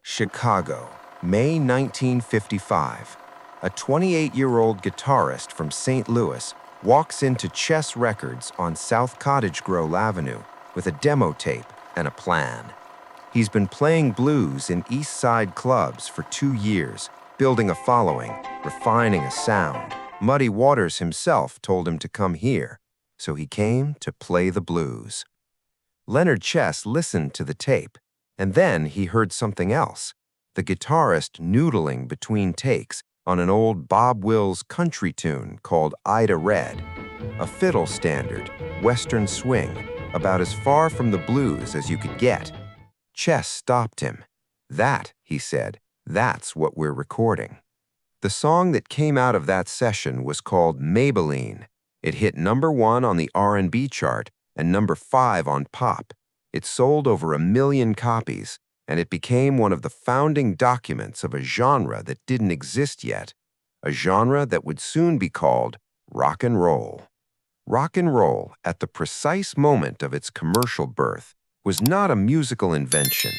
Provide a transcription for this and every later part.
Chicago, May 1955. A 28-year-old guitarist from St. Louis walks into Chess Records on South Cottage Grove Avenue with a demo tape and a plan. He's been playing blues in Eastside clubs for 2 years, building a following, refining a sound. Muddy Waters himself told him to come here, so he came to play the blues. Leonard Chess listened to the tape, and then he heard something else. The guitarist noodling between takes on an old Bob Wills country tune called Ida Red, a fiddle standard, western swing, about as far from the blues as you could get. Chess stopped him. "That," he said, "that's what we're recording." The song that came out of that session was called Maybelline. It hit #1 on the R&B chart and #5 on pop. It sold over 1 million copies, and it became one of the founding documents of a genre that didn't exist yet, a genre that would soon be called rock and roll. Rock and roll, at the precise moment of its commercial birth, was not a musical invention.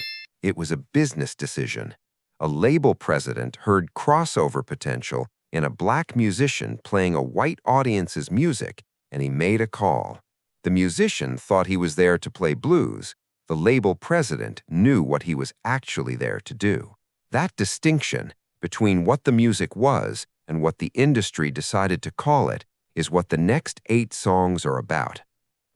It was a business decision. A label president heard crossover potential in a black musician playing a white audience's music, and he made a call. The musician thought he was there to play blues. The label president knew what he was actually there to do. That distinction between what the music was and what the industry decided to call it is what the next 8 songs are about.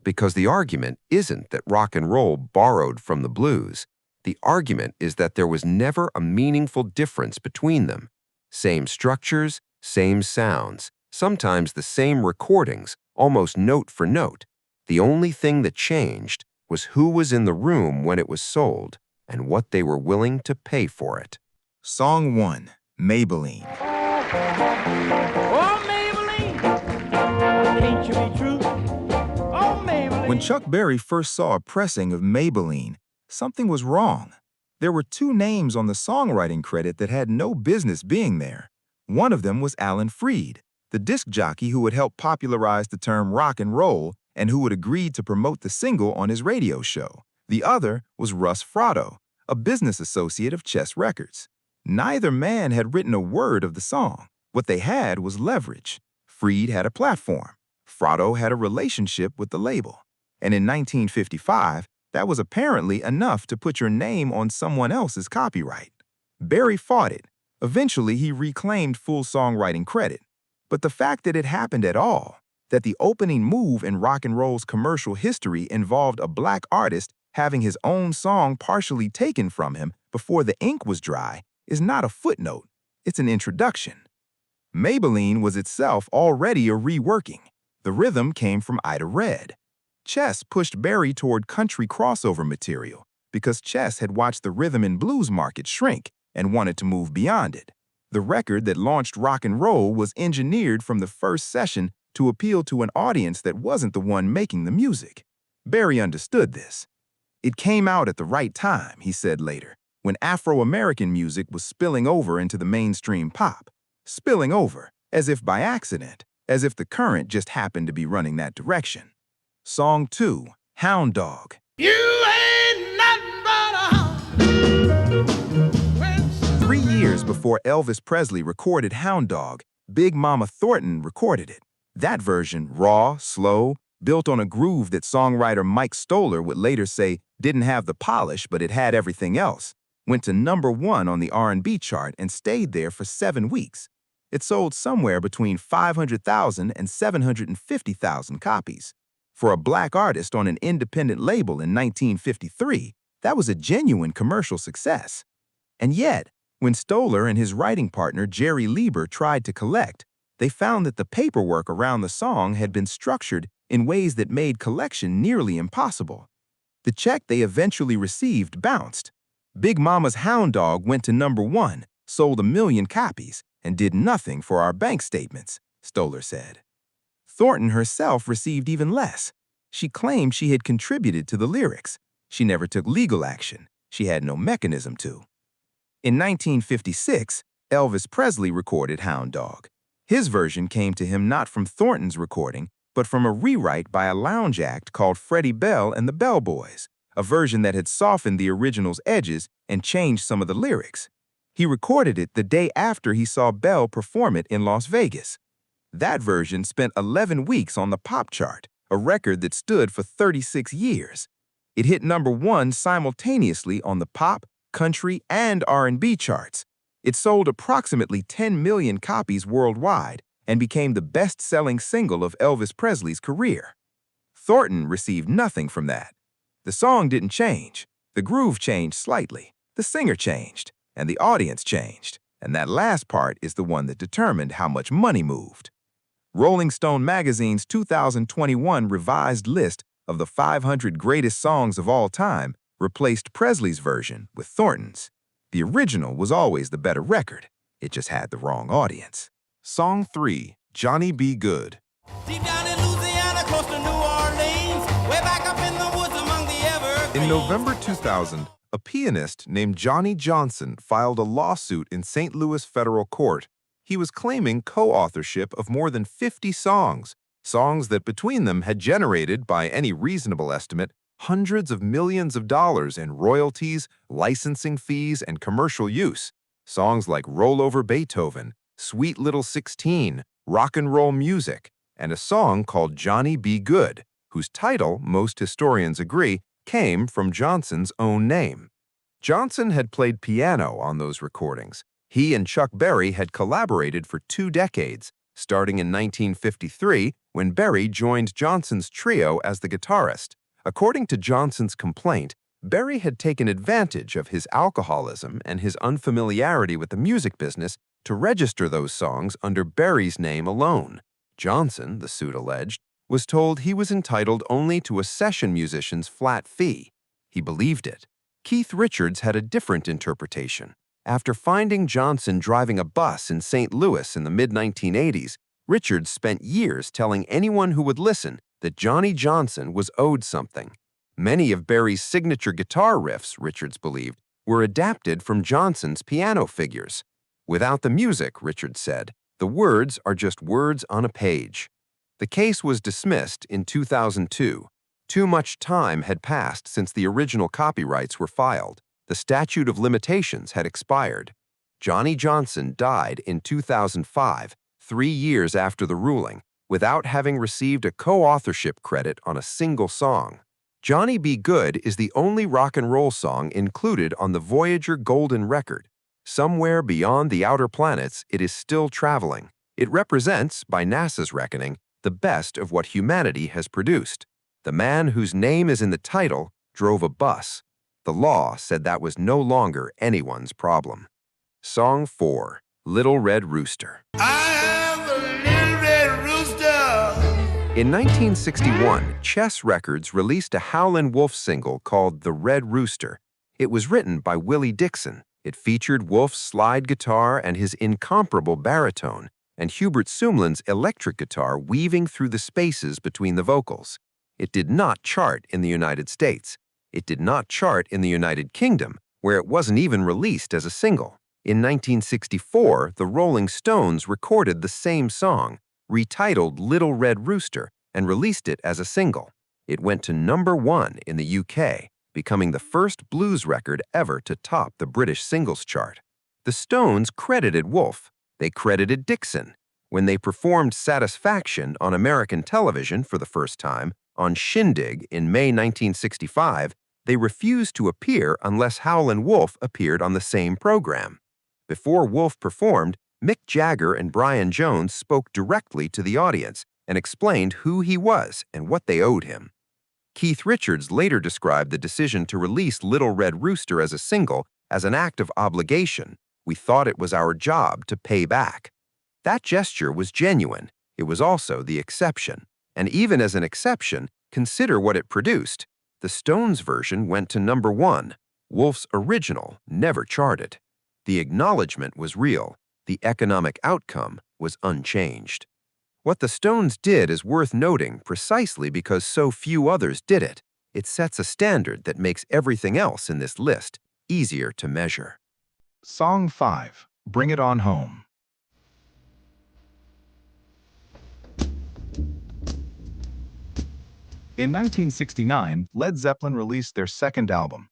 Because the argument isn't that rock and roll borrowed from the blues. The argument is that there was never a meaningful difference between them. Same structures, same sounds, sometimes the same recordings, almost note for note. The only thing that changed was who was in the room when it was sold and what they were willing to pay for it. Song 1, Maybelline. Oh, Maybelline, can't you be true? Oh, Maybelline. When Chuck Berry first saw a pressing of Maybelline, something was wrong. There were 2 names on the songwriting credit that had no business being there. One of them was Alan Freed, the disc jockey who had helped popularize the term rock and roll and who had agreed to promote the single on his radio show. The other was Russ Fratto, a business associate of Chess Records. Neither man had written a word of the song. What they had was leverage. Freed had a platform. Fratto had a relationship with the label. And in 1955, that was apparently enough to put your name on someone else's copyright. Berry fought it. Eventually, he reclaimed full songwriting credit. But the fact that it happened at all, that the opening move in rock and roll's commercial history involved a black artist having his own song partially taken from him before the ink was dry, is not a footnote, it's an introduction. Maybelline was itself already a reworking. The rhythm came from Ida Red. Chess pushed Berry toward country crossover material because Chess had watched the rhythm and blues market shrink and wanted to move beyond it. The record that launched rock and roll was engineered from the first session to appeal to an audience that wasn't the one making the music. Berry understood this. It came out at the right time, he said later, when Afro-American music was spilling over into the mainstream pop. Spilling over, as if by accident, as if the current just happened to be running that direction. Song 2, Hound Dog. You ain't nothing but a hound. 3 years before Elvis Presley recorded Hound Dog, Big Mama Thornton recorded it. That version, raw, slow, built on a groove that songwriter Mike Stoller would later say didn't have the polish but it had everything else, went to #1 on the R&B chart and stayed there for 7 weeks. It sold somewhere between 500,000 and 750,000 copies. For a black artist on an independent label in 1953, that was a genuine commercial success. And yet, when Stoller and his writing partner Jerry Lieber tried to collect, they found that the paperwork around the song had been structured in ways that made collection nearly impossible. The check they eventually received bounced. Big Mama's Hound Dog went to #1, sold 1 million copies, and did nothing for our bank statements, Stoller said. Thornton herself received even less. She claimed she had contributed to the lyrics. She never took legal action. She had no mechanism to. In 1956, Elvis Presley recorded Hound Dog. His version came to him not from Thornton's recording, but from a rewrite by a lounge act called Freddie Bell and the Bell Boys, a version that had softened the original's edges and changed some of the lyrics. He recorded it the day after he saw Bell perform it in Las Vegas. That version spent 11 weeks on the pop chart, a record that stood for 36 years. It hit #1 simultaneously on the pop, country, and R&B charts. It sold approximately 10 million copies worldwide and became the best-selling single of Elvis Presley's career. Thornton received nothing from that. The song didn't change. The groove changed slightly, the singer changed, and the audience changed. And that last part is the one that determined how much money moved. Rolling Stone magazine's 2021 revised list of the 500 greatest songs of all time replaced Presley's version with Thornton's. The original was always the better record. It just had the wrong audience. Song 3, Johnny Be Good. Deep down in Louisiana, close to New Orleans, way back up in the woods among the evergreens. In November 2000, a pianist named Johnny Johnson filed a lawsuit in St. Louis federal court. He was claiming co-authorship of more than 50 songs that between them had generated, by any reasonable estimate, hundreds of millions of dollars in royalties, licensing fees, and commercial use. Songs like Roll Over Beethoven, Sweet Little 16, Rock and Roll Music, and a song called Johnny Be Good, whose title, most historians agree, came from Johnson's own name. Johnson had played piano on those recordings. He and Chuck Berry had collaborated for 2 decades, starting in 1953 when Berry joined Johnson's trio as the guitarist. According to Johnson's complaint, Berry had taken advantage of his alcoholism and his unfamiliarity with the music business to register those songs under Berry's name alone. Johnson, the suit alleged, was told he was entitled only to a session musician's flat fee. He believed it. Keith Richards had a different interpretation. After finding Johnson driving a bus in St. Louis in the mid-1980s, Richards spent years telling anyone who would listen that Johnny Johnson was owed something. Many of Berry's signature guitar riffs, Richards believed, were adapted from Johnson's piano figures. Without the music, Richards said, the words are just words on a page. The case was dismissed in 2002. Too much time had passed since the original copyrights were filed. The statute of limitations had expired. Johnny Johnson died in 2005, 3 years after the ruling, without having received a co-authorship credit on a single song. Johnny Be Good is the only rock and roll song included on the Voyager Golden Record. Somewhere beyond the outer planets, it is still traveling. It represents, by NASA's reckoning, the best of what humanity has produced. The man whose name is in the title drove a bus. The law said that was no longer anyone's problem. Song 4, Little Red Rooster. I am the little red rooster. In 1961, Chess Records released a Howlin' Wolf single called The Red Rooster. It was written by Willie Dixon. It featured Wolf's slide guitar and his incomparable baritone, and Hubert Sumlin's electric guitar weaving through the spaces between the vocals. It did not chart in the United States. It did not chart in the United Kingdom, where it wasn't even released as a single. In 1964, the Rolling Stones recorded the same song, retitled Little Red Rooster, and released it as a single. It went to #1 in the UK, becoming the first blues record ever to top the British singles chart. The Stones credited Wolf. They credited Dixon. When they performed Satisfaction on American television for the first time, on Shindig in May 1965, they refused to appear unless Howlin' Wolf appeared on the same program. Before Wolf performed, Mick Jagger and Brian Jones spoke directly to the audience and explained who he was and what they owed him. Keith Richards later described the decision to release Little Red Rooster as a single as an act of obligation. We thought it was our job to pay back. That gesture was genuine. It was also the exception. And even as an exception, consider what it produced. The Stones version went to #1. Wolf's original never charted. The acknowledgement was real. The economic outcome was unchanged. What the Stones did is worth noting precisely because so few others did it. It sets a standard that makes everything else in this list easier to measure. Song 5, Bring It On Home. In 1969, Led Zeppelin released their second album.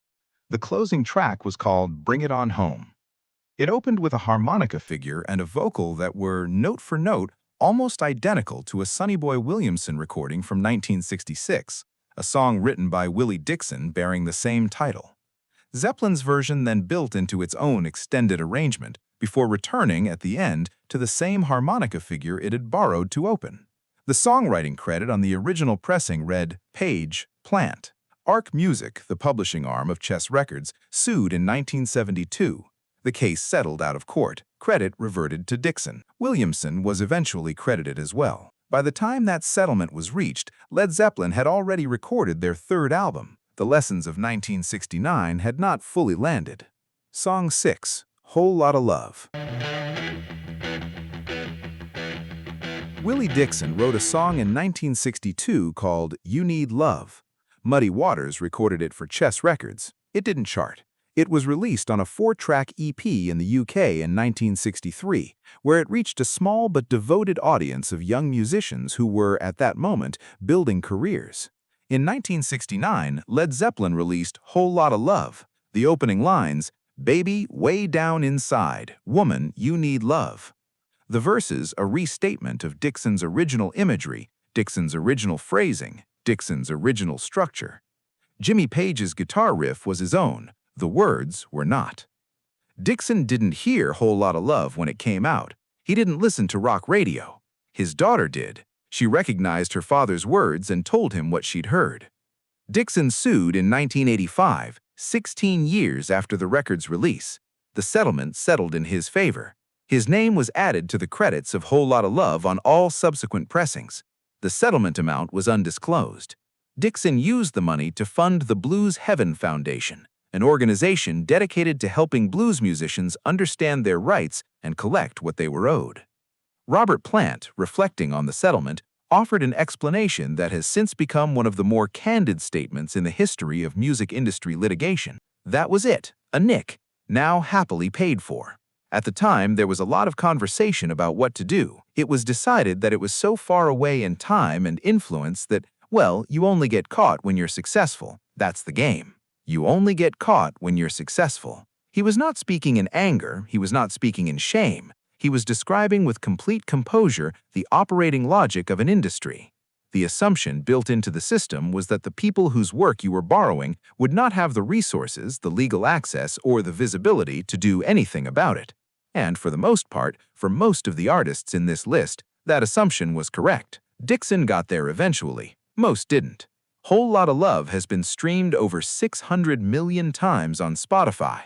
The closing track was called Bring It On Home. It opened with a harmonica figure and a vocal that were, note for note, almost identical to a Sonny Boy Williamson recording from 1966, a song written by Willie Dixon bearing the same title. Zeppelin's version then built into its own extended arrangement before returning at the end to the same harmonica figure it had borrowed to open. The songwriting credit on the original pressing read Page, Plant. Arc Music, the publishing arm of Chess Records, sued in 1972. The case settled out of court. Credit reverted to Dixon. Williamson was eventually credited as well. By the time that settlement was reached, Led Zeppelin had already recorded their third album. The lessons of 1969 had not fully landed. Song 6, Whole Lotta Love. Willie Dixon wrote a song in 1962 called You Need Love. Muddy Waters recorded it for Chess Records. It didn't chart. It was released on a 4-track EP in the UK in 1963, where it reached a small but devoted audience of young musicians who were, at that moment, building careers. In 1969, Led Zeppelin released Whole Lotta Love. The opening lines, Baby, way down inside, woman, you need love. The verses, a restatement of Dixon's original imagery, Dixon's original phrasing, Dixon's original structure. Jimmy Page's guitar riff was his own. The words were not. Dixon didn't hear Whole Lotta Love when it came out. He didn't listen to rock radio. His daughter did. She recognized her father's words and told him what she'd heard. Dixon sued in 1985, 16 years after the record's release. The settlement settled in his favor. His name was added to the credits of Whole Lotta Love on all subsequent pressings. The settlement amount was undisclosed. Dixon used the money to fund the Blues Heaven Foundation, an organization dedicated to helping blues musicians understand their rights and collect what they were owed. Robert Plant, reflecting on the settlement, offered an explanation that has since become one of the more candid statements in the history of music industry litigation. That was it, a nick, now happily paid for. At the time, there was a lot of conversation about what to do. It was decided that it was so far away in time and influence that, well, you only get caught when you're successful. That's the game. You only get caught when you're successful. He was not speaking in anger. He was not speaking in shame. He was describing with complete composure the operating logic of an industry. The assumption built into the system was that the people whose work you were borrowing would not have the resources, the legal access, or the visibility to do anything about it. And for the most part, for most of the artists in this list, that assumption was correct. Dixon got there eventually. Most didn't. Whole Lotta Love has been streamed over 600 million times on Spotify.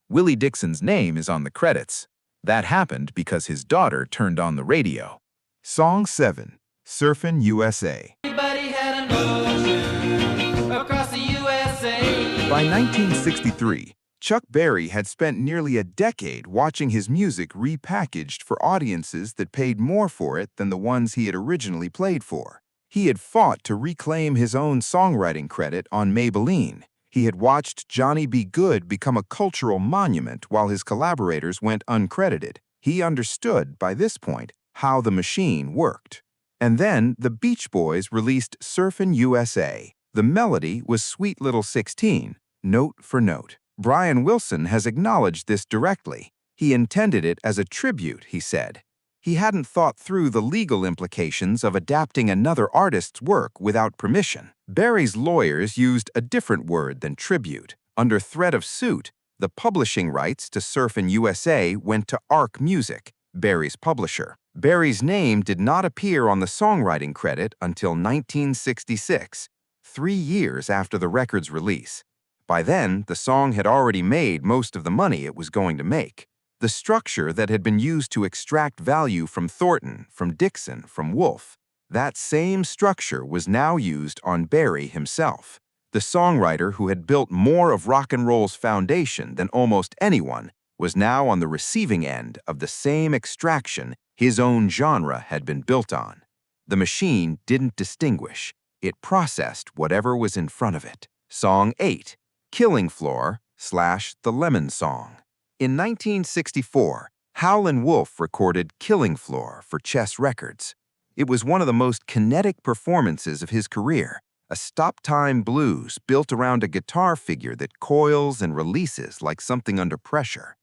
Willie Dixon's name is on the credits. That happened because his daughter turned on the radio. Song 7, Surfin' USA. Everybody had an ocean across the USA. By 1963, Chuck Berry had spent nearly a decade watching his music repackaged for audiences that paid more for it than the ones he had originally played for. He had fought to reclaim his own songwriting credit on Maybelline. He had watched Johnny B. Goode become a cultural monument while his collaborators went uncredited. He understood, by this point, how the machine worked. And then the Beach Boys released Surfin' USA. The melody was Sweet Little 16, note for note. Brian Wilson has acknowledged this directly. He intended it as a tribute, he said. He hadn't thought through the legal implications of adapting another artist's work without permission. Berry's lawyers used a different word than tribute. Under threat of suit, the publishing rights to Surfin' USA went to Arc Music, Berry's publisher. Berry's name did not appear on the songwriting credit until 1966, 3 years after the record's release. By then, the song had already made most of the money it was going to make. The structure that had been used to extract value from Thornton, from Dixon, from Wolf, that same structure was now used on Berry himself. The songwriter who had built more of rock and roll's foundation than almost anyone was now on the receiving end of the same extraction his own genre had been built on. The machine didn't distinguish. It processed whatever was in front of it. Song 8, Killing Floor / The Lemon Song. In 1964, Howlin' Wolf recorded Killing Floor for Chess Records. It was one of the most kinetic performances of his career. a stop-time blues built around a guitar figure that coils and releases like something under pressure.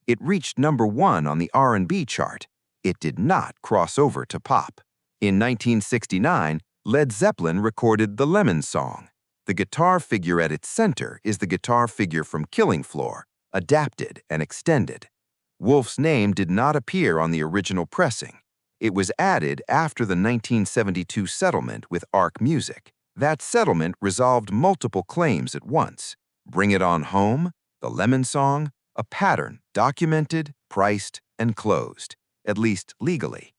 It reached #1 on the R&B chart. It did not cross over to pop. In 1969, Led Zeppelin recorded the Lemon Song. The guitar figure at its center is the guitar figure from Killing Floor, adapted and extended. Wolf's name did not appear on the original pressing. It was added after the 1972 settlement with Arc Music. That settlement resolved multiple claims at once. Bring It On Home, the Lemon Song, a pattern documented, priced, and closed, at least legally.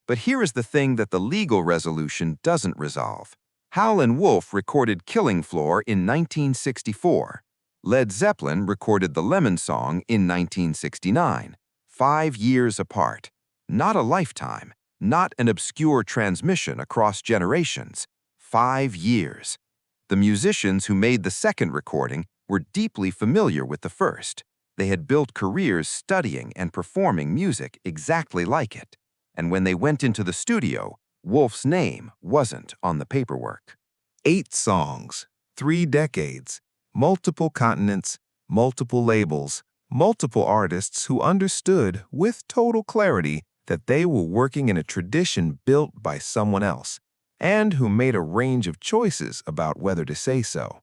But here is the thing that the legal resolution doesn't resolve. Howlin' Wolf recorded Killing Floor in 1964. Led Zeppelin recorded the Lemon Song in 1969, 5 years apart. Not a lifetime, not an obscure transmission across generations. 5 years. The musicians who made the second recording were deeply familiar with the first. They had built careers studying and performing music exactly like it. And when they went into the studio, Wolf's name wasn't on the paperwork. 8 songs, 3 decades, multiple continents, multiple labels, multiple artists who understood with total clarity that they were working in a tradition built by someone else, and who made a range of choices about whether to say so.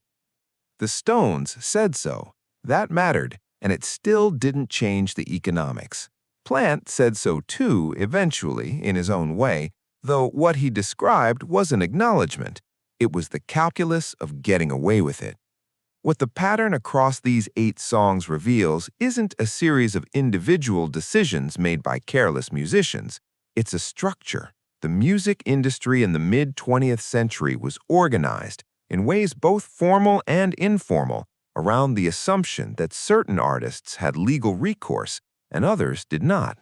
The Stones said so. That mattered, and it still didn't change the economics. Plant said so too, eventually, in his own way, though what he described was an acknowledgement. It was the calculus of getting away with it. What the pattern across these 8 songs reveals isn't a series of individual decisions made by careless musicians. It's a structure. The music industry in the mid-20th century was organized in ways both formal and informal around the assumption that certain artists had legal recourse and others did not,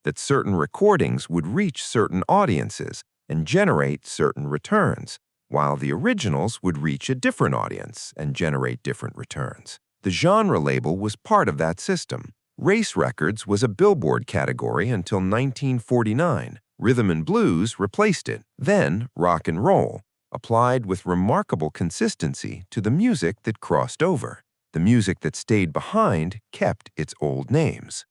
that certain recordings would reach certain audiences and generate certain returns, while the originals would reach a different audience and generate different returns. The genre label was part of that system. Race records was a Billboard category until 1949. Rhythm and blues replaced it. Then rock and roll, applied with remarkable consistency to the music that crossed over. The music that stayed behind kept its old names.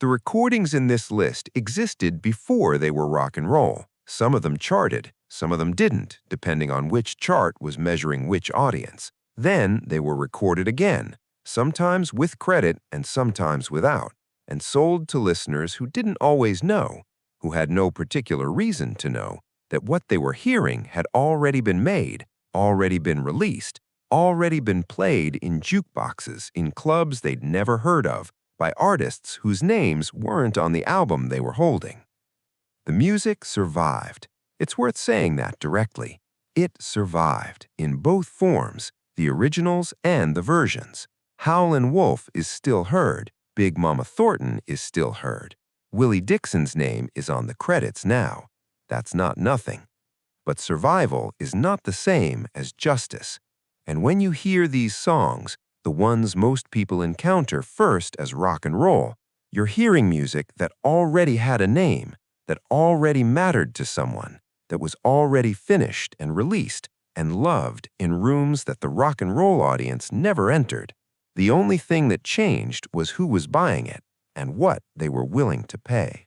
The recordings in this list existed before they were rock and roll. Some of them charted, some of them didn't, depending on which chart was measuring which audience. Then they were recorded again, sometimes with credit and sometimes without, and sold to listeners who didn't always know, who had no particular reason to know, that what they were hearing had already been made, already been released, already been played in jukeboxes in clubs they'd never heard of, by artists whose names weren't on the album they were holding. The music survived. It's worth saying that directly. It survived in both forms, the originals and the versions. Howlin' Wolf is still heard. Big Mama Thornton is still heard. Willie Dixon's name is on the credits now. That's not nothing. But survival is not the same as justice. And when you hear these songs, the ones most people encounter first as rock and roll, you're hearing music that already had a name, that already mattered to someone, that was already finished and released and loved in rooms that the rock and roll audience never entered. The only thing that changed was who was buying it and what they were willing to pay.